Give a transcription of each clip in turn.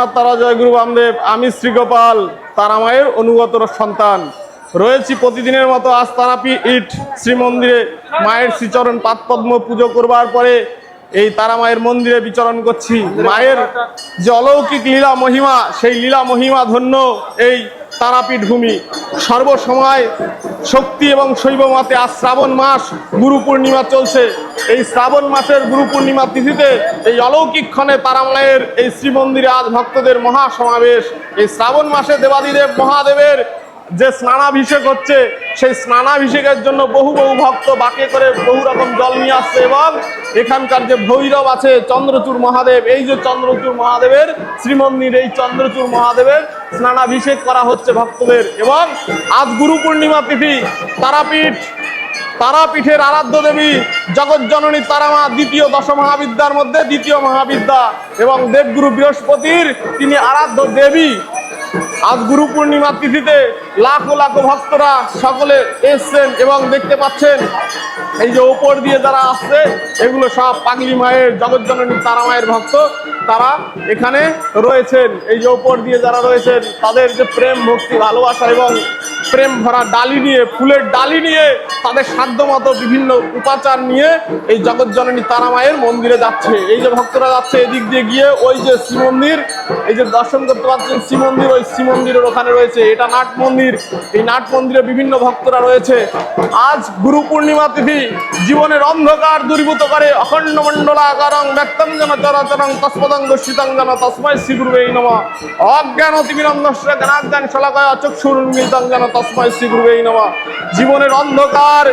জগন্নাথ তারা জয় গুরু বামদেব। আমি শ্রীগোপাল তারামায়ের অনুগত সন্তান রয়েছি। প্রতিদিনের মতো আজ তারাপীঠ শ্রীমন্দিরে মায়ের শ্রীচরণ পাদপদ্ম পুজো করবার পরে এই তারা মায়ের মন্দিরে বিচরণ করছি। মায়ের যে অলৌকিক লীলা মহিমা, সেই লীলা মহিমা ধন্য এই তারাপীঠ ভূমি। সর্বসময় শক্তি এবং শৈব মতে আজ শ্রাবণ মাস, গুরু পূর্ণিমা চলছে। এই শ্রাবণ মাসের গুরু পূর্ণিমা তিথিতে এই অলৌকিক ক্ষণে তারা মায়ের এই শ্রীমন্দিরে আজ ভক্তদের মহা সমাবেশ। এই শ্রাবণ মাসে দেবাদিদেব মহাদেবের যে স্নানাভিষেক হচ্ছে, সেই স্নানাভিষেকের জন্য বহু ভক্ত বাঁকে করে বহু রকম জল নিয়ে আসছে। এবং এখানকার যে ভৈরব আছে চন্দ্রচূড় মহাদেব, এই যে চন্দ্রচূড় মহাদেবের শ্রীমন্দির, এই চন্দ্রচূড় মহাদেবের স্নানাভিষেক করা হচ্ছে ভক্তদের। এবং আজ গুরু পূর্ণিমা তিথি, তারাপীঠের আরাধ্য দেবী জগৎজননী তারামা দ্বিতীয় দশমহাবিদ্যার মধ্যে দ্বিতীয় মহাবিদ্যা, এবং দেবগুরু বৃহস্পতির তিনি আরাধ্য দেবী। আজ গুরু পূর্ণিমা তিথিতে লাখো লাখো ভক্তরা সকলে এসছেন এবং দেখতে পাচ্ছেন এই যে ওপর দিয়ে যারা আসছে এগুলো সব পাগলি মায়ের জগৎজননী তারা মায়ের ভক্ত, তারা এখানে রয়েছেন। এই যে ওপর দিয়ে যারা রয়েছেন তাদের যে প্রেম ভক্তি ভালোবাসা এবং প্রেম ভরা ডালি নিয়ে, ফুলের ডালি নিয়ে, তাদের সাধ্যমতো বিভিন্ন উপাচার নিয়ে এই জগৎজননী তারা মায়ের মন্দিরে যাচ্ছে। এই যে ভক্তরা যাচ্ছে এদিক দিয়ে গিয়ে ওই যে শ্রীমন্দির, এই যে দর্শন করতে পারছেন শ্রীমন্দির, ওই শ্রীমন্দিরের ওখানে রয়েছে এটা নাট মন্দির। এই নাট মন্দিরে বিভিন্ন ভক্তরা রয়েছে। আজ গুরু পূর্ণিমা তিথি জীবনের অন্ধকার দূরীভূত করে অখণ্ড মণ্ডলাকারং ব্যক্তাঞ্জন চরাচরং তস্পদং দর্শিতাঞ্জন তস্মৈ শ্রী গুরুবে নমঃ। অজ্ঞান অতিবিনন্দস্য জ্ঞানাজ্ঞান শলাকায় চক্ষুরুন্মিলিতং তস্মৈ শ্রী গুরুবে নমঃ। জীবনের অন্ধকার,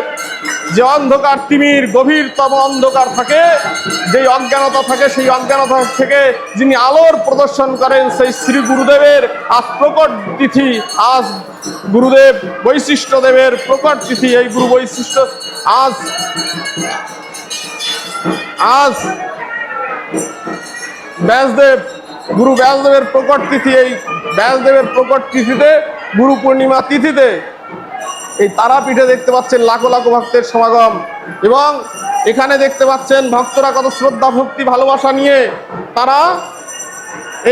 যে অন্ধকার তিমির গভীরতম অন্ধকার থাকে, যেই অজ্ঞানতা থাকে, সেই অজ্ঞানতা থেকে যিনি আলোর প্রদর্শন করেন সেই শ্রী গুরুদেবের আজ প্রকট তিথি। আজ গুরুদেব বৈশিষ্ট্য দেবের প্রকট তিথি। এই গুরু বৈশিষ্ট্য আজ ব্যাসদেব, গুরু ব্যাসদেবের প্রকট তিথি। এই ব্যাসদেবের প্রকট তিথিতে, গুরু পূর্ণিমা তিথিতে এই তারাপীঠে দেখতে পাচ্ছেন লাখো লাখো ভক্তের সমাগম। এবং এখানে দেখতে পাচ্ছেন ভক্তরা কত শ্রদ্ধা ভক্তি ভালোবাসা নিয়ে তারা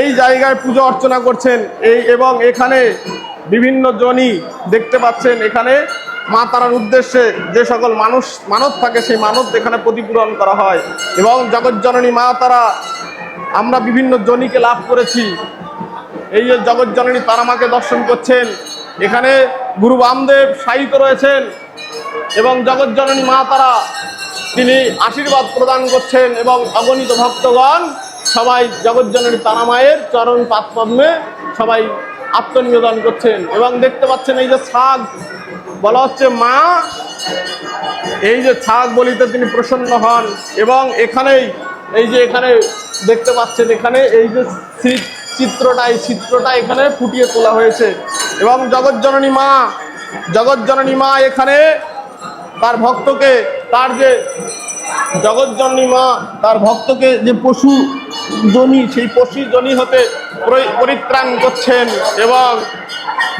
এই জায়গায় পুজো অর্চনা করছেন। এবং এখানে বিভিন্ন জনই দেখতে পাচ্ছেন, এখানে মা তারার উদ্দেশ্যে যে সকল মানত থাকে সেই মানত এখানে প্রতিপূরণ করা হয়। এবং জগৎজননী মা তারা, আমরা বিভিন্ন জনিকে লাভ করেছি। এই যে জগৎজননী তারা মাকে দর্শন করছেন, এখানে গুরু বামদেব শায়িত রয়েছেন এবং জগৎজননী মা তারা তিনি আশীর্বাদ প্রদান করছেন। এবং অগণিত ভক্তগণ সবাই জগৎজননী তারা মায়ের চরণ পাদপদ্মে সবাই আত্মনিবেদন করছেন। এবং দেখতে পাচ্ছেন এই যে ছাগ বলা হচ্ছে, মা এই যে ছাগ বলিতে তিনি প্রসন্ন হন। এবং এখানেই এই যে এখানে দেখতে পাচ্ছেন, এখানে এই যে চিত্রটা, এই চিত্রটা এখানে ফুটিয়ে তোলা হয়েছে। এবং জগৎজননী মা এখানে তার ভক্তকে, তার যে জগৎজননী মা তার ভক্তকে যে পশু জনি, সেই পশু জনি হতে পরিত্রাণ করছেন এবং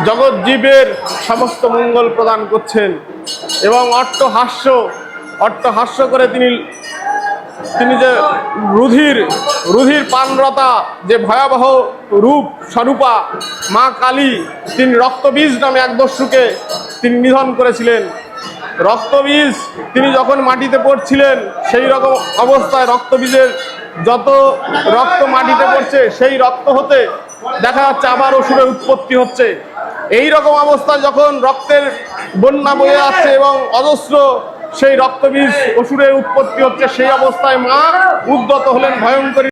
জগৎ জীবের সমস্ত মঙ্গল প্রদান করছেন। এবং অট্টহাস্য করে তিনি যে রুধির পানরতা, যে ভয়াবহ রূপ স্বরূপা মা কালী, তিনি রক্তবীজ নামে এক দস্যুকে তিনি নিধন করেছিলেন। রক্তবীজ তিনি যখন মাটিতে পড়ছিলেন, সেই রকম অবস্থায় রক্তবীজের যত রক্ত মাটিতে পড়ছে, সেই রক্ত হতে দেখা যাচ্ছে আবার অসুরের উৎপত্তি হচ্ছে। এই রকম অবস্থায় যখন রক্তের বন্যা বয়ে যাচ্ছে এবং অজস্র সেই রক্তবীজ অসুরের উৎপত্তি হচ্ছে, সেই অবস্থায় মা উদ্যত হলেন ভয়ঙ্করী